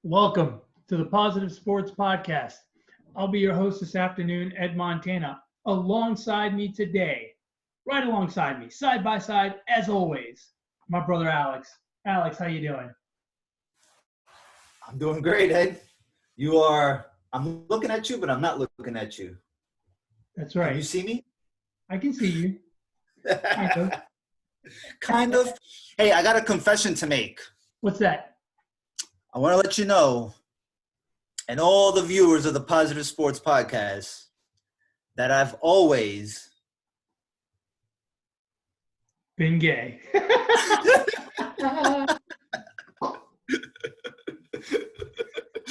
Welcome to the Positive Sports Podcast. I'll be your host this afternoon, Ed Montana. Alongside me today, right alongside me, side by side, as always, my brother Alex. Alex, how you doing? I'm doing great, Ed. I'm looking at you, but I'm not looking at you. That's Can right. you see me? I can see you. Kind of. Kind of. Hey, I got a confession to make. What's that? I want to let you know, and all the viewers of the Positive Sports Podcast, that I've always Been gay.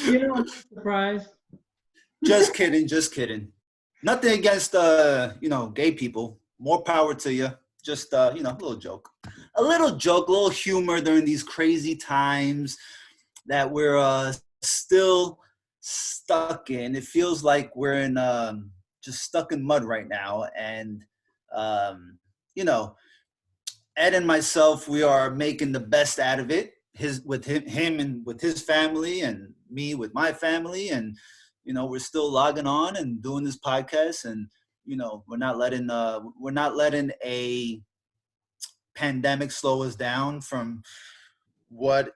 I'm surprised. Just kidding. Nothing against gay people. More power to you. Just a little joke. A little humor during these crazy times that we're still stuck in. It feels like we're in just stuck in mud right now. And Ed and myself, we are making the best out of it. Him and with his family, and me with my family, and we're still logging on and doing this podcast, and we're not letting a pandemic slow us down from what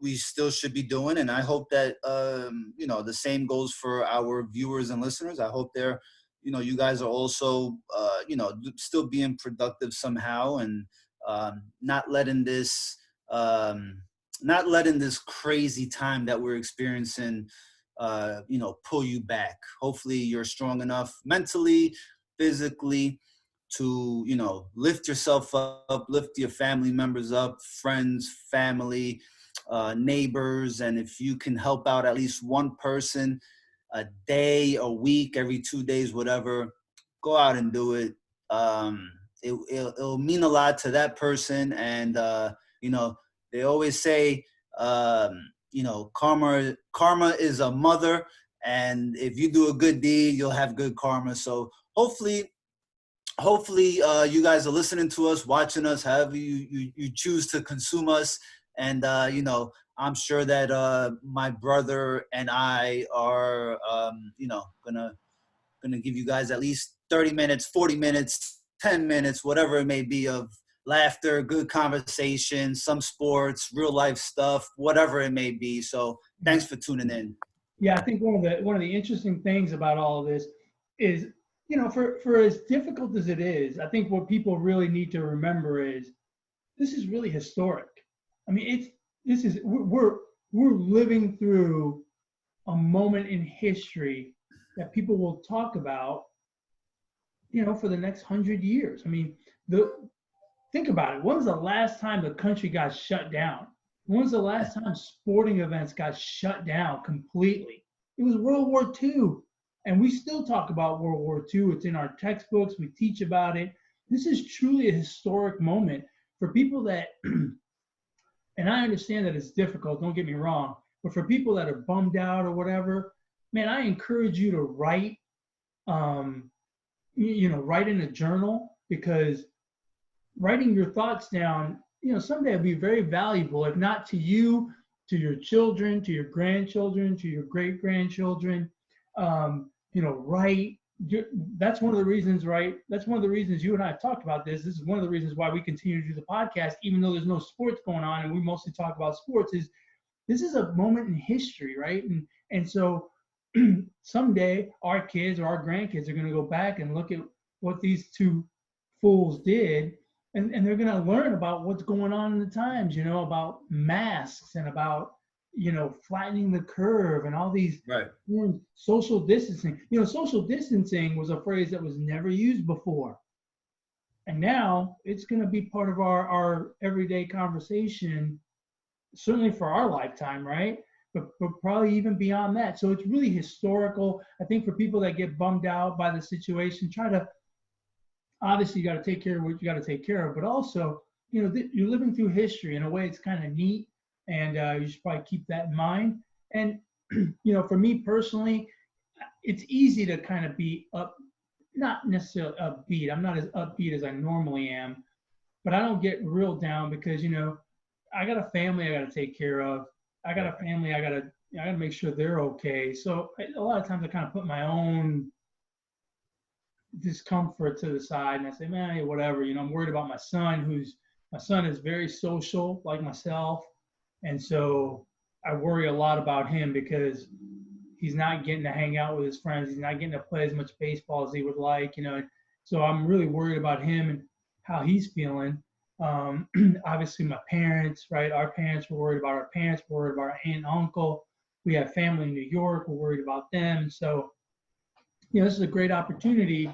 we still should be doing. And I hope that the same goes for our viewers and listeners. I hope they're you guys are also still being productive somehow, and not letting this crazy time that we're experiencing pull you back. Hopefully you're strong enough mentally, physically, to lift yourself up, lift your family members up, friends, family, neighbors. And if you can help out at least one person a day, a week, every 2 days, whatever, go out and do it. It'll mean a lot to that person. And they always say karma is a mother, and if you do a good deed, you'll have good karma. So hopefully you guys are listening to us, watching us, however you choose to consume us. And I'm sure that my brother and I are gonna give you guys at least 30 minutes, 40 minutes, 10 minutes, whatever it may be, of laughter, good conversation, some sports, real life stuff, whatever it may be. So thanks for tuning in. Yeah, I think one of the interesting things about all of this is, for as difficult as it is, I think what people really need to remember is this is really historic. I mean, we're living through a moment in history that people will talk about, for the next 100 years. I mean, think about it. When was the last time the country got shut down? When was the last time sporting events got shut down completely? It was World War II. And we still talk about World War II. It's in our textbooks. We teach about it. This is truly a historic moment for people that, and I understand that it's difficult, don't get me wrong, but for people that are bummed out or whatever, man, I encourage you to write, write in a journal, because writing your thoughts down, someday will be very valuable, if not to you, to your children, to your grandchildren, to your great-grandchildren. Write. That's one of the reasons, right? That's one of the reasons you and I have talked about this. This is one of the reasons why we continue to do the podcast, even though there's no sports going on and we mostly talk about sports, is this is a moment in history, right? And so someday our kids or our grandkids are going to go back and look at what these two fools did, and they're going to learn about what's going on in the times, about masks and about, flattening the curve and all these social distancing. Social distancing was a phrase that was never used before. And now it's going to be part of our everyday conversation, certainly for our lifetime, right? But probably even beyond that. So it's really historical. I think for people that get bummed out by the situation, obviously you got to take care of what you got to take care of, but also, you're living through history in a way it's kind of neat, and you should probably keep that in mind. And, for me personally, it's easy to kind of be not necessarily upbeat. I'm not as upbeat as I normally am, but I don't get real down because, I got a family I got to take care of. I got a family. I gotta make sure they're okay. So a lot of times I kind of put my own discomfort to the side, and I say, man, hey, whatever. I'm worried about my son is very social like myself, and so I worry a lot about him because he's not getting to hang out with his friends. He's not getting to play as much baseball as he would like. So I'm really worried about him and how he's feeling. Obviously, my parents, right? Our parents were worried about our parents, we're worried about our aunt and uncle. We have family in New York, we're worried about them. So, this is a great opportunity,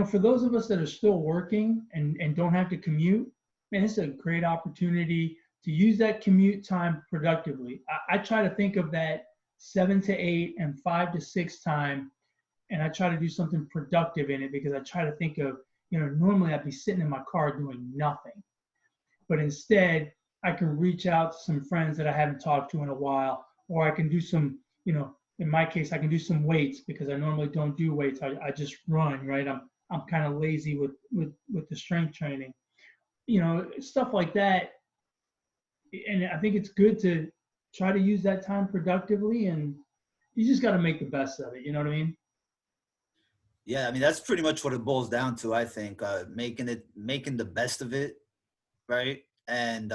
for those of us that are still working and don't have to commute. Man, it's a great opportunity to use that commute time productively. I try to think of that 7 to 8 and 5 to 6 time, and I try to do something productive in it because I try to think of, normally I'd be sitting in my car doing nothing, but instead I can reach out to some friends that I haven't talked to in a while, or I can do some, in my case, I can do some weights because I normally don't do weights. I just run, right? I'm kind of lazy with the strength training, stuff like that. And I think it's good to try to use that time productively, and you just got to make the best of it. You know what I mean? Yeah, I mean that's pretty much what it boils down to. I think making the best of it, right? And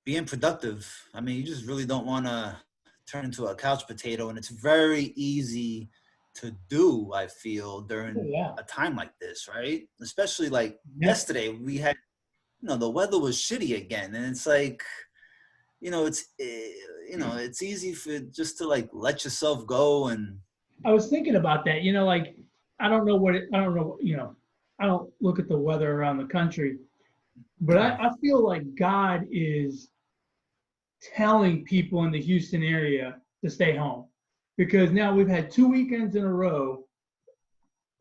being productive. I mean, you just really don't want to turn into a couch potato, and it's very easy to do. I feel Oh, during yeah. a time like this, right? Especially like Yeah. yesterday, we had the weather was shitty again, and it's like it's easy for just to like let yourself go and I was thinking about that. Like I don't know. I don't look at the weather around the country, but I feel like God is telling people in the Houston area to stay home because now we've had 2 weekends in a row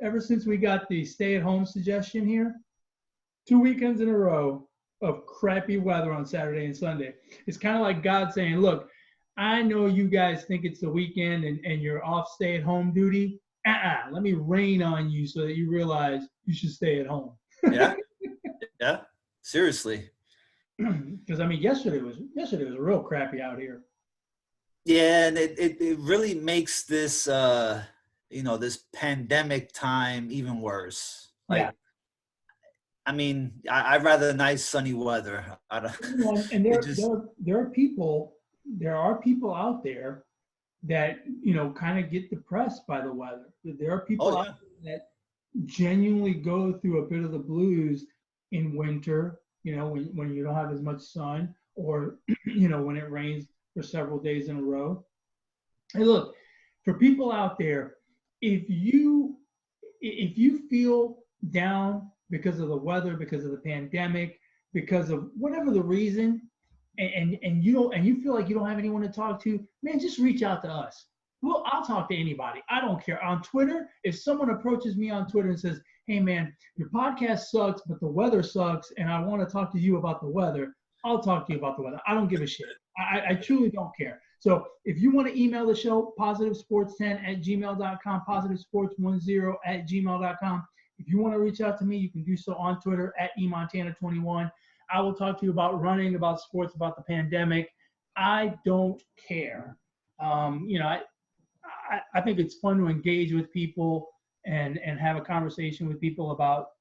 ever since we got the stay-at-home suggestion here. 2 weekends in a row of crappy weather on Saturday and Sunday. It's kind of like God saying, look, I know you guys think it's the weekend and you're off stay-at-home duty. Let me rain on you so that you realize you should stay at home. yeah, yeah, seriously. Because I mean, yesterday was real crappy out here. Yeah, and it really makes this this pandemic time even worse. Yeah. Like, I mean, I'd rather nice sunny weather. I don't, And it just there are people out there that kind of get depressed by the weather. There are oh people out yeah. there that genuinely go through a bit of the blues in winter, when you don't have as much sun, or when it rains for several days in a row. Hey, look, for people out there, if you feel down because of the weather, because of the pandemic, because of whatever the reason, and you feel like you don't have anyone to talk to, man, just reach out to us. Well, I'll talk to anybody. I don't care. On Twitter, if someone approaches me on Twitter and says, hey man, your podcast sucks, but the weather sucks, and I want to talk to you about the weather, I'll talk to you about the weather. I don't give a shit. I truly don't care. So if you want to email the show, positivesports10@gmail.com, positivesports10@gmail.com. If you want to reach out to me, you can do so on Twitter @emontana21. I will talk to you about running, about sports, about the pandemic. I don't care. I think it's fun to engage with people and have a conversation with people about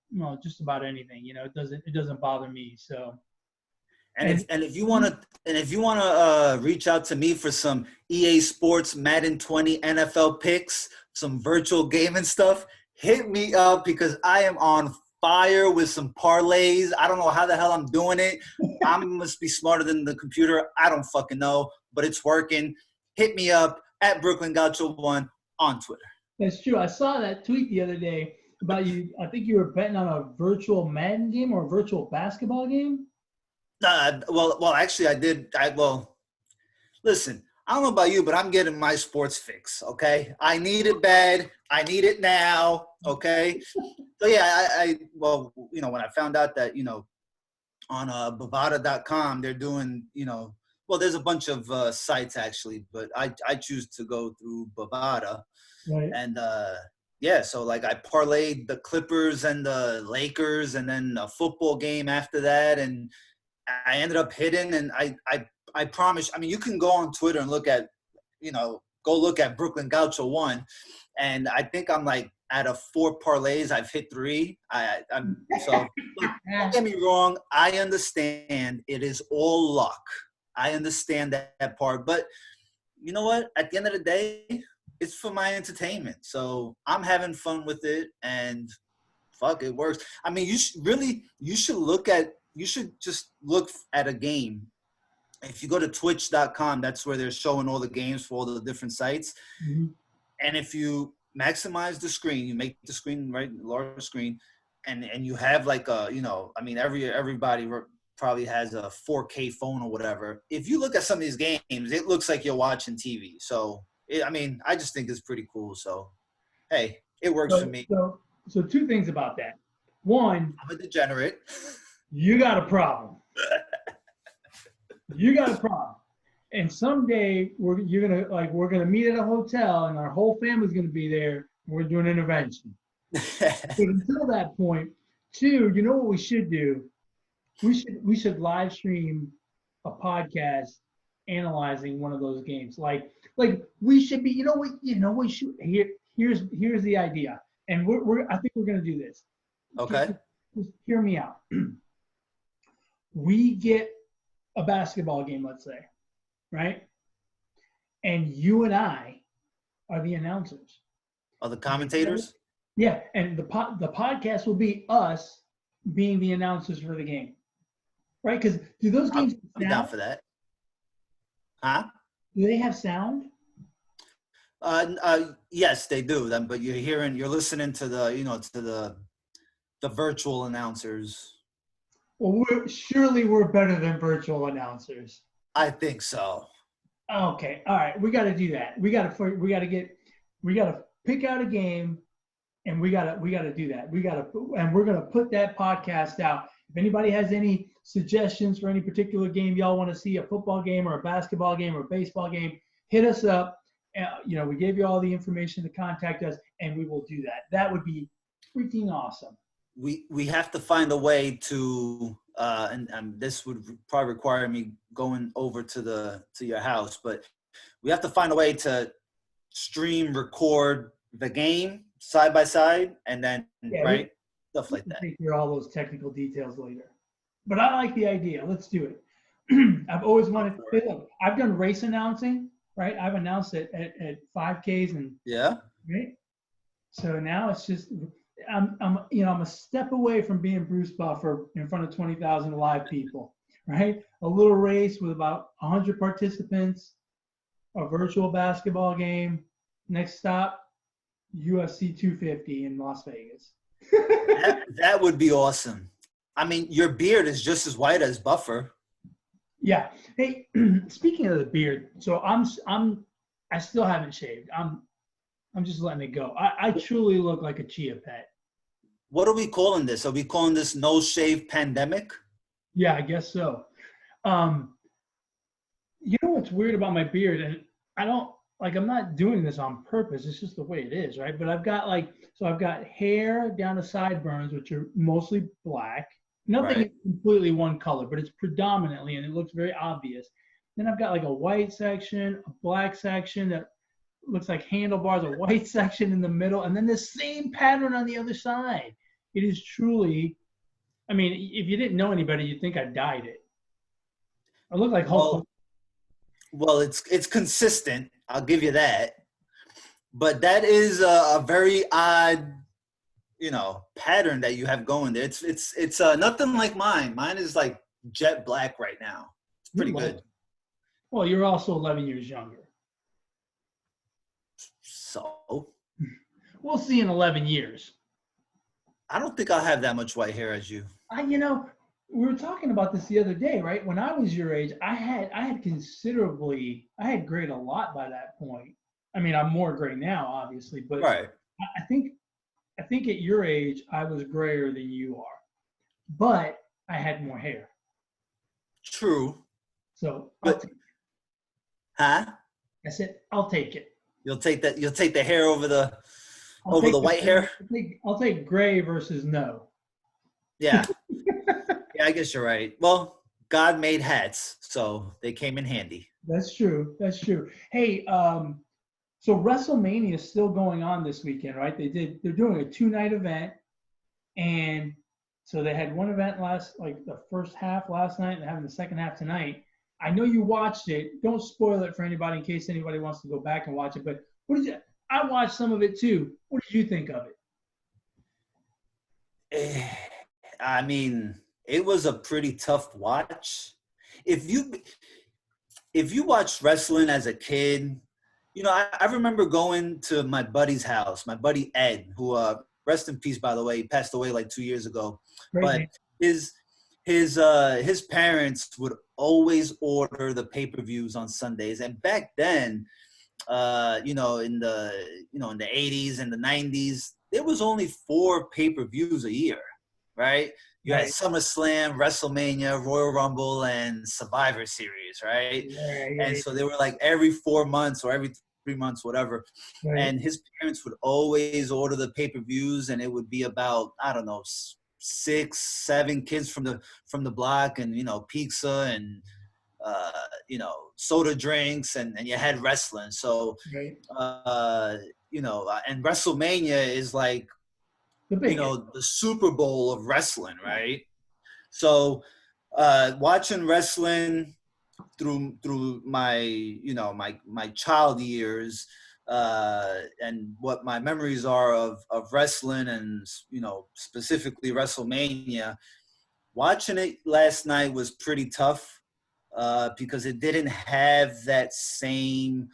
just about anything. It doesn't bother me. So. And if you wanna reach out to me for some EA Sports Madden 20 NFL picks, some virtual gaming stuff, hit me up because I am on fire with some parlays. I don't know how the hell I'm doing it. I must be smarter than the computer. I don't fucking know, but it's working. Hit me up at Brooklyn Gaucho 1 on Twitter. That's true. I saw that tweet the other day about you. I think you were betting on a virtual Madden game or a virtual basketball game. Well, actually, I did. Listen, I don't know about you, but I'm getting my sports fix, okay? I need it bad. I need it now, okay? So, yeah, when I found out that, on Bovada.com, they're doing, there's a bunch of sites, actually, but I choose to go through Bovada. Right. And, so, like, I parlayed the Clippers and the Lakers and then a football game after that, and I ended up hitting, and I I promise. I mean, you can go on Twitter and look at, go look at Brooklyn Gaucho 1, and I think I'm like out of 4 parlays, I've hit 3. So look, don't get me wrong. I understand it is all luck. I understand that part, but you know what? At the end of the day, it's for my entertainment. So I'm having fun with it, and fuck, it works. I mean, you should just look at a game. If you go to twitch.com, that's where they're showing all the games for all the different sites. Mm-hmm. And if you maximize the screen, you make the screen large screen, and you have like everybody probably has a 4K phone or whatever. If you look at some of these games, it looks like you're watching TV. So, I just think it's pretty cool. So, hey, it works for me. So 2 things about that. One, I'm a degenerate. You got a problem. You got a problem. And someday we're gonna meet at a hotel, and our whole family's gonna be there. And we're doing an intervention. But until that point, 2, you know what we should do? We should live stream a podcast analyzing one of those games. Like we should be. We should. Here's the idea. And I think we're gonna do this. Okay. Just hear me out. We get a basketball game, let's say, right? And you and I are the announcers. Are the commentators? Yeah, and the podcast will be us being the announcers for the game, right? Because do those games have sound? I'm down for that. Huh? Do they have sound? Yes, they do. But you're listening to the virtual announcers. Well, we're better than virtual announcers. I think so. Okay, all right. We got to do that. We got to pick out a game, and we got to do that. And we're gonna put that podcast out. If anybody has any suggestions for any particular game y'all want to see, a football game or a basketball game or a baseball game, hit us up. We gave you all the information to contact us, and we will do that. That would be freaking awesome. We have to find a way to, and this would probably require me going over to your house, but we have to find a way to stream, record the game side by side, and then stuff like that. Take care of all those technical details later. But I like the idea. Let's do it. I've always wanted to. Look, I've done race announcing. Right, I've announced it at 5Ks and right. So now it's just I'm a step away from being Bruce Buffer in front of 20,000 live people. Right, a little race with about 100 participants, a virtual basketball game. Next stop, UFC 250 in Las Vegas. that would be awesome. I mean, your beard is just as white as Buffer. Yeah. Hey, speaking of the beard, so I still haven't shaved. I'm just letting it go. I truly look like a chia pet. What are we calling this? Are we calling this no shave pandemic? Yeah, I guess so. You know what's weird about my beard, and I'm not doing this on purpose. It's just the way it is, right? But I've got hair down to sideburns, which are mostly black. Nothing is completely one color, but it's predominantly, and it looks very obvious. Then I've got like a white section, a black section that looks like handlebars, a white section in the middle, and then the same pattern on the other side. It is truly, I mean, if you didn't know anybody, you'd think I dyed it. I look like Hulk. Well, it's consistent. I'll give you that. But that is a very odd, pattern that you have going there. It's nothing like mine. Mine is like jet black right now. It's pretty good. Well, you're also 11 years younger. So? We'll see in 11 years. I don't think I'll have that much white hair as you. We were talking about this the other day, right? When I was your age, I had grayed a lot by that point. I mean, I'm more gray now, obviously, but right. I think at your age, I was grayer than you are, but I had more hair. True. So, huh? I said, I'll take it. You'll take that. You'll take the hair over the white hair. I'll take gray versus no. Yeah. Yeah, I guess you're right. Well, God made hats, so they came in handy. That's true. That's true. Hey, so WrestleMania is still going on this weekend, right? They're doing a 2-night event, and so they had one event like the first half last night, and they're having the second half tonight. I know you watched it. Don't spoil it for anybody in case anybody wants to go back and watch it. But what did you? I watched some of it too. What did you think of it? I mean, it was a pretty tough watch. If you watched wrestling as a kid, you know, I remember going to my buddy's house, my buddy Ed, who rest in peace, by the way, he passed away like 2 years ago. Great But name. his parents would always order the pay-per-views on Sundays. And back then, you know, in the 80s and the 90s, there was only 4 pay-per-views a year, right? You had Right. SummerSlam, WrestleMania, Royal Rumble, and Survivor Series, right? And so they were like every 4 months or every 3 months, whatever. Right. And his parents would always order the pay-per-views, and it would be about, I don't know, 6, 7 kids from the block, and you know, pizza and you know, soda drinks, and you had wrestling. So Right. you know, and WrestleMania is like, The you biggest. know, the Super Bowl of wrestling, right? So watching wrestling through my, you know, my child years, and what my memories are of wrestling, and you know, specifically WrestleMania, watching it last night was pretty tough, because it didn't have that same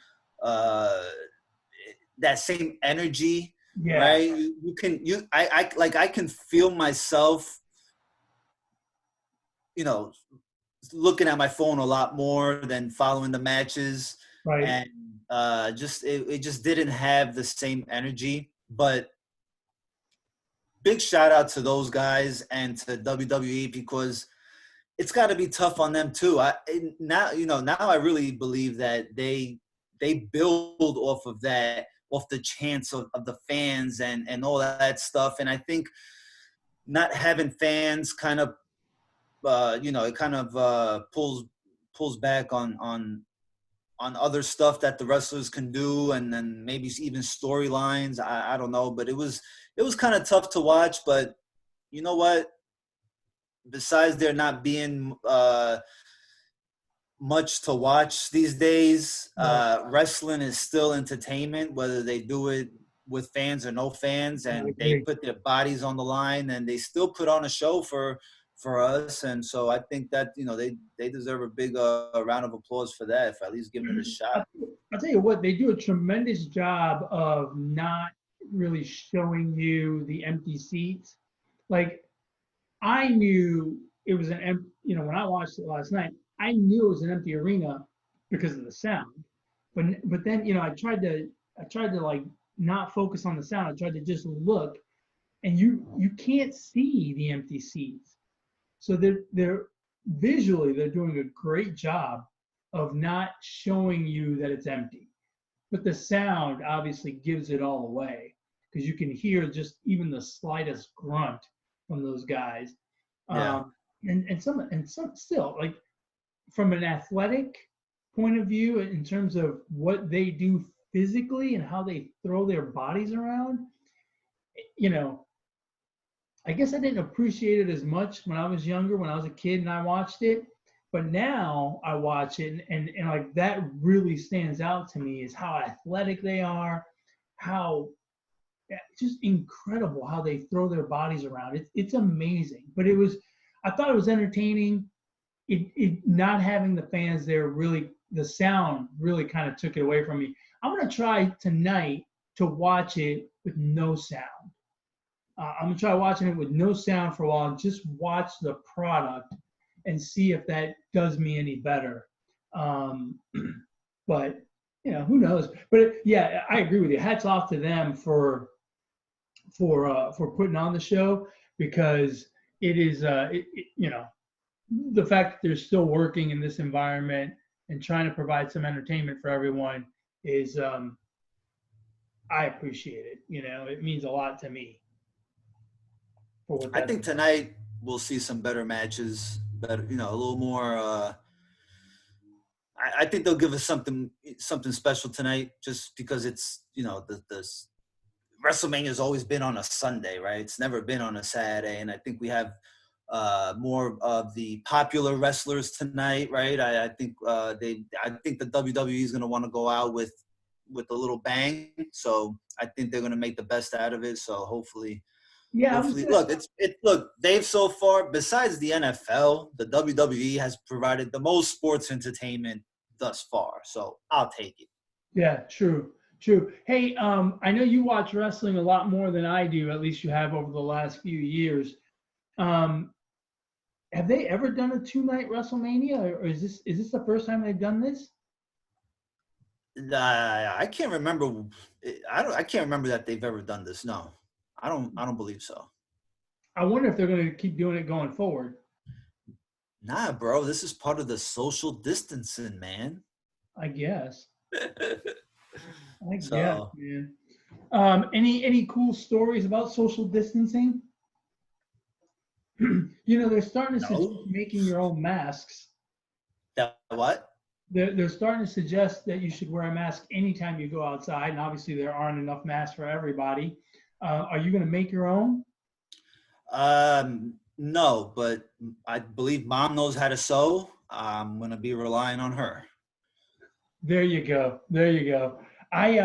energy, Yeah. right? I can feel myself, you know, looking at my phone a lot more than following the matches, Right. and just it just didn't have the same energy. But big shout out to those guys and to WWE, because it's got to be tough on them too. Now I really believe that they build off of that, off the chants of the fans and all that stuff. And I think not having fans kind of, you know, it kind of pulls back on other stuff that the wrestlers can do, and then maybe even storylines. I don't know, but it was kind of tough to watch. But you know what? Besides there not being much to watch these days, Right. wrestling is still entertainment, whether they do it with fans or no fans, I and they agree. put their bodies on the line, and they still put on a show for us. And so I think that, you know, they deserve a big round of applause for that, for at least giving it a shot. I'll tell you what, they do a tremendous job of not really showing you the empty seats. Like I knew it was an empty, you know, when I watched it last night, I knew it was an empty arena because of the sound. But then, you know, I tried to like not focus on the sound. I tried to just look, and you can't see the empty seats. So they're visually they're doing a great job of not showing you that it's empty. But the sound obviously gives it all away because you can hear just even the slightest grunt from those guys. Yeah. And some still like from an athletic point of view in terms of what they do physically and how they throw their bodies around, you know, I guess I didn't appreciate it as much when I was younger, when I was a kid and I watched it. But now I watch it and like that really stands out to me is how athletic they are, how just incredible how they throw their bodies around. It's amazing. But I thought it was entertaining. It not having the fans there really, the sound really kind of took it away from me. I'm gonna try tonight to watch it with no sound. I'm gonna try watching it with no sound for a while and just watch the product and see if that does me any better. Um, but you know, who knows? But yeah, I agree with you. Hats off to them for putting on the show because it is you know, the fact that they're still working in this environment and trying to provide some entertainment for everyone is I appreciate it. You know, it means a lot to me for what I that's think tonight we'll see some better matches. better, a little more. I think they'll give us something special tonight, just because it's the WrestleMania has always been on a Sunday, right? It's never been on a Saturday, and I think we have more of the popular wrestlers tonight, right? I think the WWE is going to want to go out with a little bang, so I think they're going to make the best out of it. So hopefully, Yeah, look, Dave. So far, besides the NFL, the WWE has provided the most sports entertainment thus far. So I'll take it. Yeah, true. Hey, I know you watch wrestling a lot more than I do. At least you have over the last few years. Um, have they ever done a 2-night WrestleMania, or is this the first time they've done this? I can't remember. I can't remember that they've ever done this. No, I don't believe so. I wonder if they're going to keep doing it going forward. Nah, bro, this is part of the social distancing, man. I guess. So, man. Any cool stories about social distancing? They're starting to suggest making your own masks. That what? They're starting to suggest that you should wear a mask anytime you go outside, and obviously there aren't enough masks for everybody. Are you going to make your own? No, but I believe Mom knows how to sew. I'm going to be relying on her. There you go. I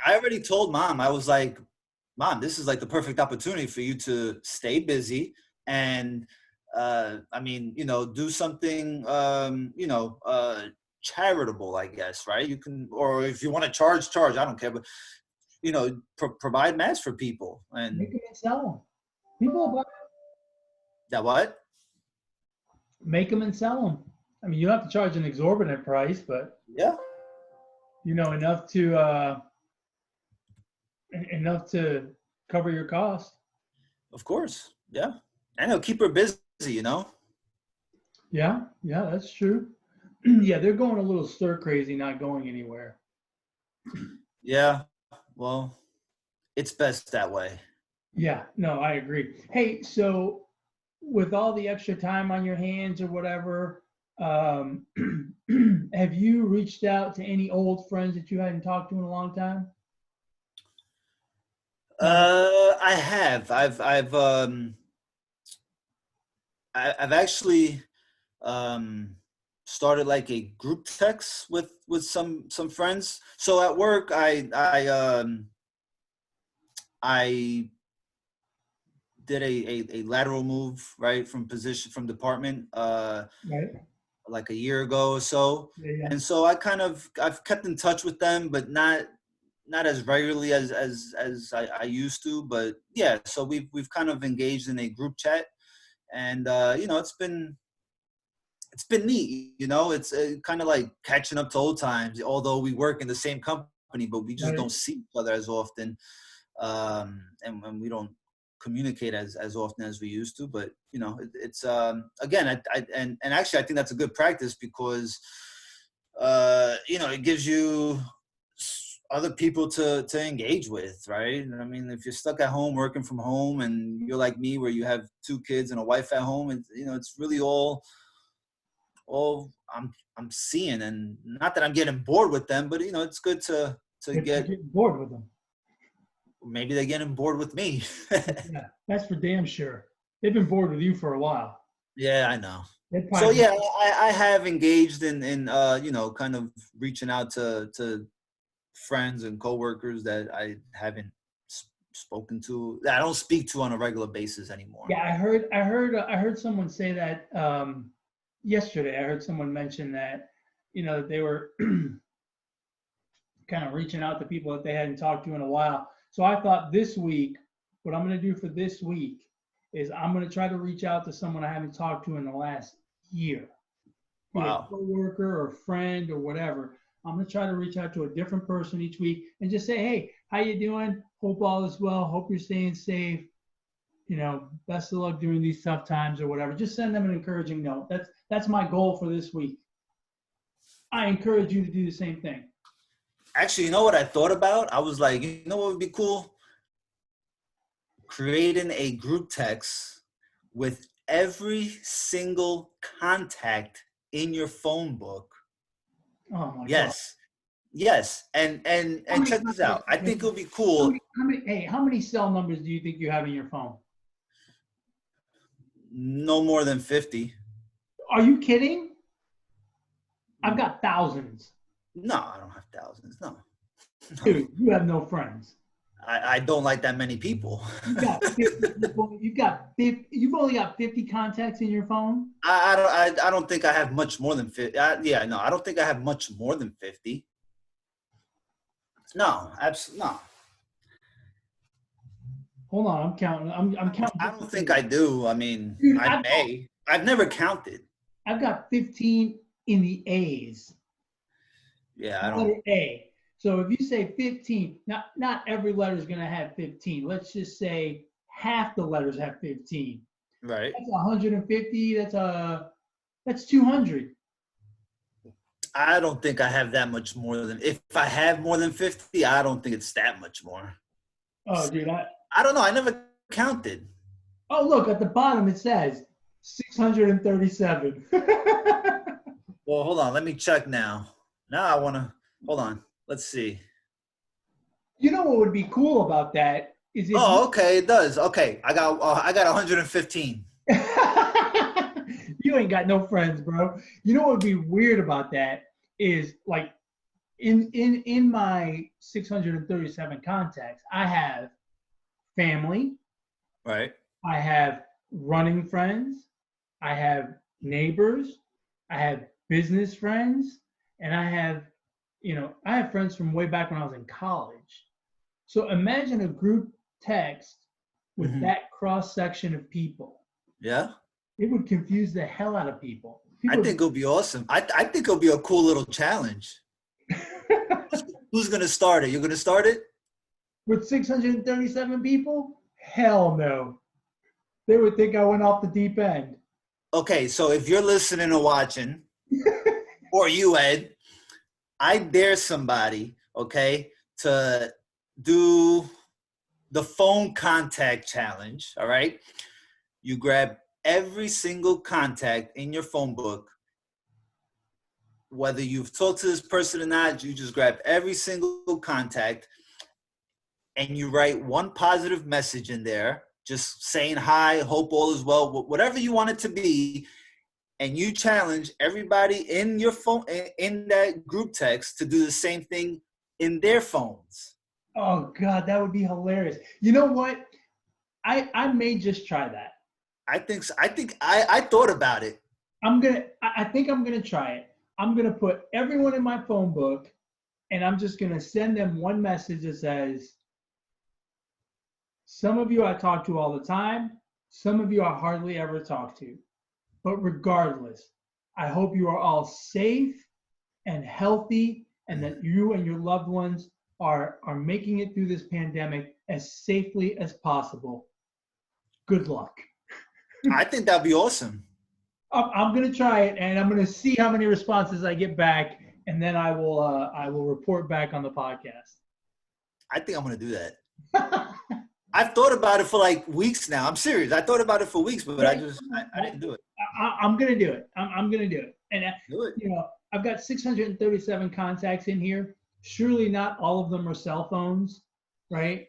already told Mom. I was like, Mom, this is like the perfect opportunity for you to stay busy and do something charitable, I guess, right? You can, or if you want to charge, I don't care, but provide masks for people and make them and sell them. People buy that what? Make them and sell them. I mean, you don't have to charge an exorbitant price, but yeah, enough to cover your cost. Of course, yeah, and it'll keep her busy, Yeah, that's true. Yeah, they're going a little stir crazy, not going anywhere. Yeah, well, it's best that way. Yeah, no, I agree. Hey, so with all the extra time on your hands or whatever, have you reached out to any old friends that you hadn't talked to in a long time? I have. I've actually started like a group text with some friends. So at work, I did a lateral move, right, from department Right. like a year ago or so. Yeah. And so I've kept in touch with them, but not as regularly as I used to. But yeah, so we've kind of engaged in a group chat, and it's been neat. It's kind of like catching up to old times, although we work in the same company, but we just don't see each other as often, and we don't communicate as often as we used to. But it's again, and actually I think that's a good practice, because it gives you other people to engage with, right? I mean, if you're stuck at home working from home and you're like me, where you have 2 kids and a wife at home, and it's really all I'm seeing. And not that I'm getting bored with them, but it's good to get bored with them. Maybe they're getting bored with me. Yeah, that's for damn sure. They've been bored with you for a while. Yeah, I know. So yeah, I have engaged in kind of reaching out to friends and coworkers that I haven't spoken to, that I don't speak to on a regular basis anymore. Yeah, I heard someone say that yesterday. I heard someone mention that they were kind of reaching out to people that they hadn't talked to in a while. So I thought this week, what I'm going to do for this week is I'm going to try to reach out to someone I haven't talked to in the last year. Wow. A coworker or friend or whatever. I'm going to try to reach out to a different person each week and just say, hey, how you doing? Hope all is well. Hope you're staying safe. Best of luck during these tough times or whatever. Just send them an encouraging note. That's my goal for this week. I encourage you to do the same thing. Actually, you know what I thought about? I was like, what would be cool? Creating a group text with every single contact in your phone book. Oh my God. Yes. Yes. And check this out. I think it'll be cool. How many cell numbers do you think you have in your phone? No more than 50. Are you kidding? I've got thousands. No, I don't have thousands. No. Dude, you have no friends. I don't like that many people. You got 50 people. You've only got 50 contacts in your phone? I don't think I have much more than 50. I don't think I have much more than 50. No, absolutely no. Hold on, I'm counting. I'm counting. I don't think I do. I mean, Dude, I may. I've never counted. I've got 15 in the A's. Yeah, I don't. Letter A. So if you say 15, not every letter is going to have 15. Let's just say half the letters have 15. Right. That's 150. That's 200. I don't think I have that much more than. If I have more than 50, I don't think it's that much more. Oh, dude, I don't know. I never counted. Oh, look at the bottom. It says 637. Well, hold on. Let me check now. Now I want to. Hold on. Let's see. You know what would be cool about that is if okay, it does. Okay, I got 115. You ain't got no friends, bro. You know what would be weird about that is like in my 637 contacts, I have family, Right. I have running friends, I have neighbors, I have business friends, and I have friends from way back when I was in college. So imagine a group text with that cross section of people. Yeah. It would confuse the hell out of people. I think it'll be awesome. I think it'll be a cool little challenge. Who's going to start it? You're going to start it? With 637 people? Hell no. They would think I went off the deep end. Okay, so if you're listening or watching, or you, Ed, I dare somebody, okay, to do the phone contact challenge, all right? You grab every single contact in your phone book. Whether you've talked to this person or not, you just grab every single contact and you write one positive message in there, just saying hi, hope all is well, whatever you want it to be. And you challenge everybody in your phone, in that group text, to do the same thing in their phones. Oh God, that would be hilarious. You know what? I may just try that. I think so. I thought about it. I think I'm gonna try it. I'm gonna put everyone in my phone book, and I'm just gonna send them one message that says, "Some of you I talk to all the time. Some of you I hardly ever talk to. But regardless, I hope you are all safe and healthy, and that you and your loved ones are making it through this pandemic as safely as possible. Good luck." I think that'd be awesome. I'm going to try it, and I'm going to see how many responses I get back, and then I will report back on the podcast. I think I'm going to do that. I've thought about it for like weeks now. I'm serious. I thought about it for weeks, but I didn't do it. I'm going to do it. I'm going to do it. And do it. I've got 637 contacts in here. Surely not all of them are cell phones, right?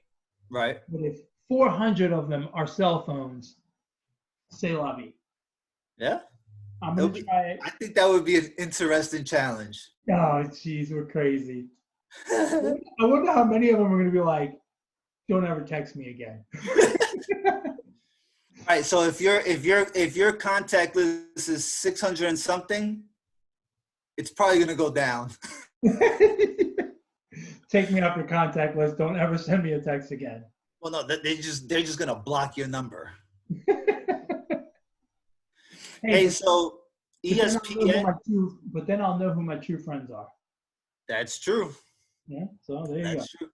Right. But if 400 of them are cell phones, c'est la vie. Yeah. I'm going to try it. I think that would be an interesting challenge. Oh, jeez, we're crazy. I wonder how many of them are going to be like, "Don't ever text me again." All right. So if your contact list is 600 and something, it's probably going to go down. Take me off your contact list. Don't ever send me a text again. Well, no, they're just going to block your number. Hey, so ESPN. But then I'll know who my true friends are. That's true. Yeah. So there you go. That's true.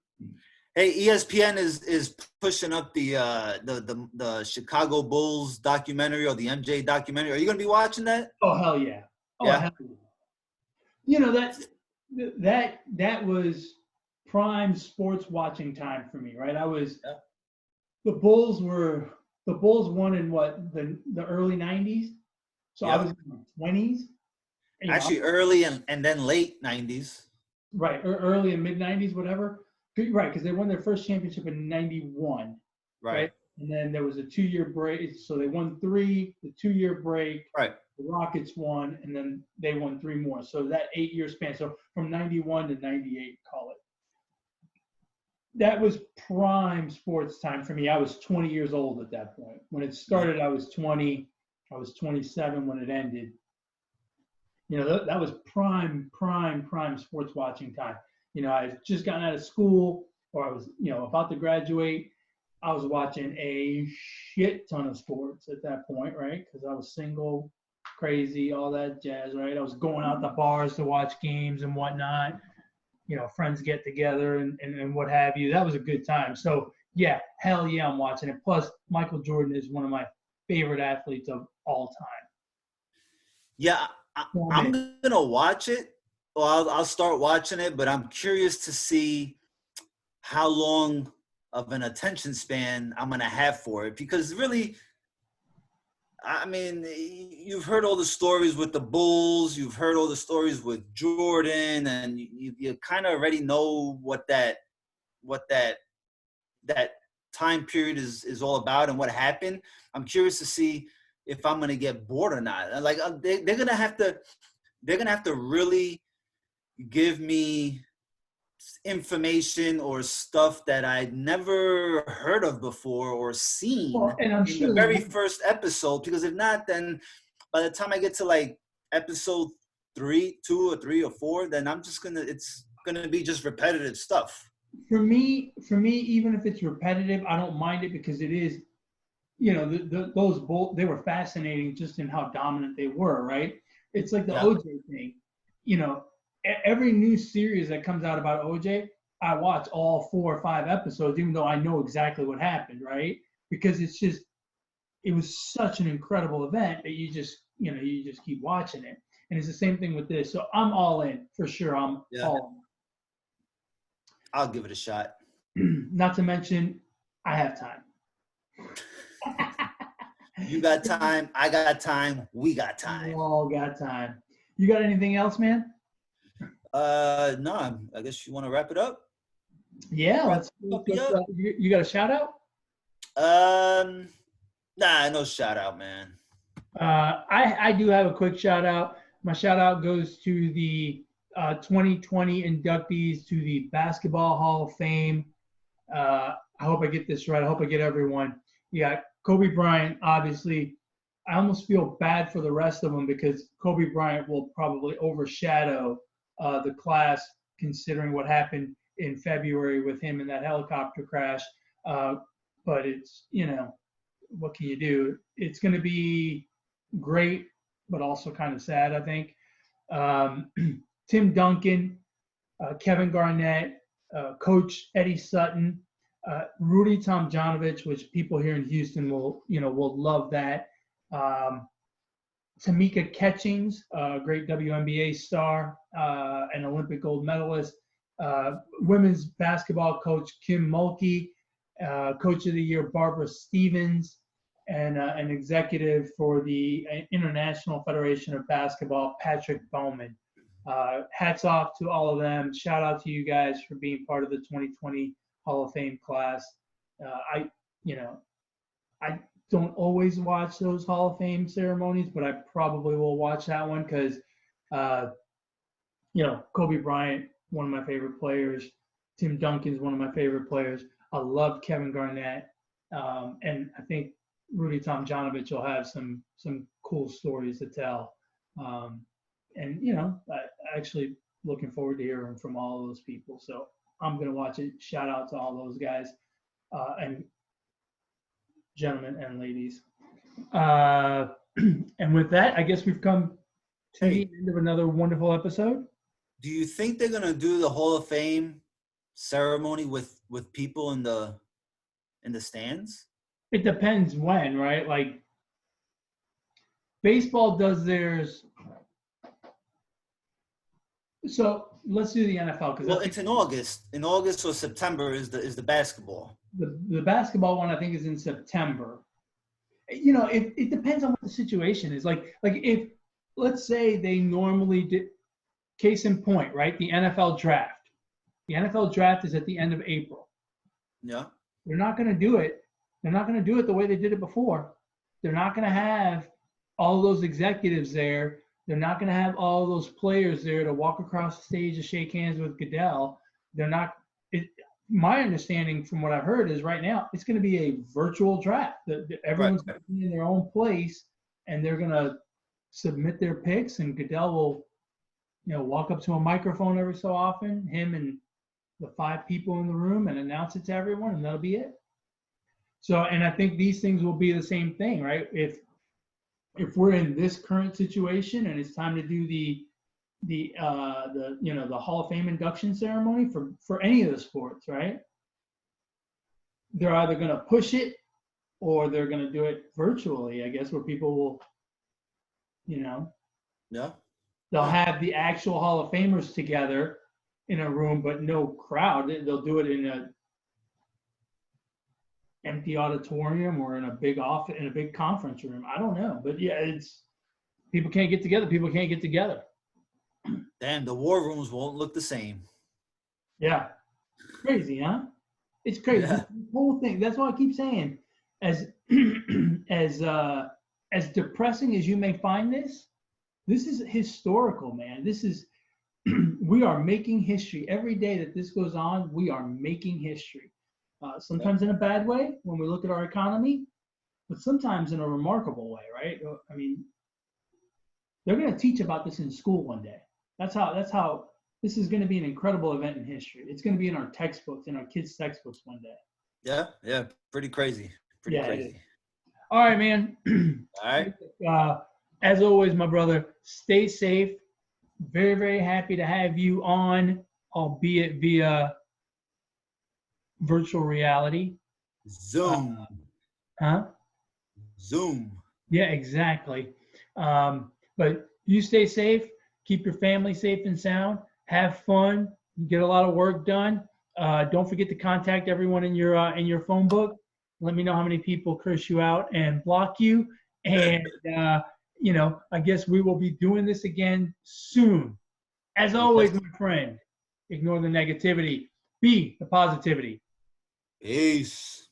Hey, ESPN is pushing up the Chicago Bulls documentary, or the MJ documentary. Are you going to be watching that? Oh hell yeah! Oh yeah. Hell yeah! That was prime sports watching time for me, right? The Bulls won in what, the early 90s. So I was in my 20s. Actually, early and then late 90s. Right, early and mid 90s, whatever. Right, because they won their first championship in 91. Right. And then there was a 2-year break. So they won 3, the 2-year break. Right. The Rockets won, and then they won 3 more. So that 8-year span. So from 91 to 98, call it. That was prime sports time for me. I was 20 years old at that point. When it started, I was 20. I was 27 when it ended. That was prime sports watching time. I had just gotten out of school, or I was, about to graduate. I was watching a shit ton of sports at that point, right? Because I was single, crazy, all that jazz, right? I was going out to bars to watch games and whatnot. Friends get together and what have you. That was a good time. So, yeah, hell yeah, I'm watching it. Plus, Michael Jordan is one of my favorite athletes of all time. Yeah, I'm going to watch it. Well, I'll start watching it, but I'm curious to see how long of an attention span I'm going to have for it. Because really, I mean, you've heard all the stories with the Bulls. You've heard all the stories with Jordan, and you kind of already know what that time period is all about and what happened. I'm curious to see if I'm gonna get bored or not. Like they're gonna have to really give me information or stuff that I'd never heard of before or seen and I'm in the very first episode, because if not, then by the time I get to like episode 2 or 3 or 4, then it's gonna be just repetitive stuff. For me, even if it's repetitive, I don't mind it, because it is, those Bulls, they were fascinating just in how dominant they were, right? It's like the OJ thing. Every new series that comes out about OJ, I watch all 4 or 5 episodes, even though I know exactly what happened, right? Because it was such an incredible event that you just keep watching it. And it's the same thing with this. So I'm all in, for sure. I'm all in. I'll give it a shot. Not to mention, I have time. You got time. I got time. We got time. We all got time. You got anything else, man? No. I guess you want to wrap it up. Yeah, let's you got a shout out? Nah, no shout out, man. I do have a quick shout out. My shout out goes to the 2020 inductees to the Basketball Hall of Fame. I hope I get this right. I hope I get everyone. Yeah, Kobe Bryant, obviously. I almost feel bad for the rest of them, because Kobe Bryant will probably overshadow the class, considering what happened in February with him in that helicopter crash. But it's, what can you do? It's going to be great, but also kind of sad, I think. Tim Duncan, Kevin Garnett, Coach Eddie Sutton, Rudy Tomjanovich, which people here in Houston will love that. Tamika Catchings, great WNBA star, an Olympic gold medalist. Women's basketball coach Kim Mulkey, Coach of the Year Barbara Stevens, and an executive for the International Federation of Basketball, Patrick Bowman. Hats off to all of them. Shout out to you guys for being part of the 2020 Hall of Fame class. I don't always watch those Hall of Fame ceremonies, but I probably will watch that one because, Kobe Bryant, one of my favorite players. Tim Duncan's one of my favorite players. I love Kevin Garnett. And I think Rudy Tomjanovich will have some cool stories to tell. I actually looking forward to hearing from all of those people. So I'm going to watch it. Shout out to all those guys and gentlemen and ladies. And with that, I guess we've come to the end of another wonderful episode. Do you think they're going to do the Hall of Fame ceremony with people in the stands? It depends when, right? Like baseball does theirs. So let's do the NFL because it's in August. In August or September is the basketball. The basketball one I think is in September. you know, it depends on what the situation is. Like if, let's say they normally did, case in point, right? The NFL draft. The NFL draft is at the end of April. Yeah. They're not going to do it. They're not going to do it the way they did it before. They're not going to have all those executives there. They're not going to have all those players there to walk across the stage to shake hands with Goodell. They're not. My understanding from what I've heard is right now it's going to be a virtual draft. Everyone's going to be in their own place, and they're going to submit their picks, and Goodell will, you know, walk up to a microphone every so often, him and the 5 people in the room, and announce it to everyone, and that'll be it. So, and I think these things will be the same thing, right? If we're in this current situation and it's time to do the you know, the Hall of Fame induction ceremony for any of the sports, right? They're either going to push it or they're going to do it virtually, I guess, where people will, you know, Yeah. they'll have the actual Hall of Famers together in a room, but no crowd. They'll do it in a empty auditorium or in a big office, in a big conference room. I don't know, but yeah, it's people can't get together. People can't get together. Damn, the war rooms won't look the same. Yeah, crazy, huh? It's crazy. Yeah. The whole thing. That's why I keep saying, as as depressing as you may find this is historical, man. This is we are making history every day that this goes on. We are making history. Sometimes in a bad way when we look at our economy, but sometimes in a remarkable way, right? I mean, they're going to teach about this in school one day. That's how this is going to be an incredible event in history. It's going to be in our textbooks, in our kids' textbooks one day. Yeah, pretty crazy. Pretty crazy. All right, man. All right. As always, my brother, stay safe. Very, very happy to have you on, albeit via virtual reality. Zoom. Zoom. Yeah, exactly. But you stay safe. Keep your family safe and sound. Have fun. Get a lot of work done. Don't forget to contact everyone in your phone book. Let me know how many people curse you out and block you. And you know, I guess we will be doing this again soon. As always, my friend, ignore the negativity. Be the positivity. Peace.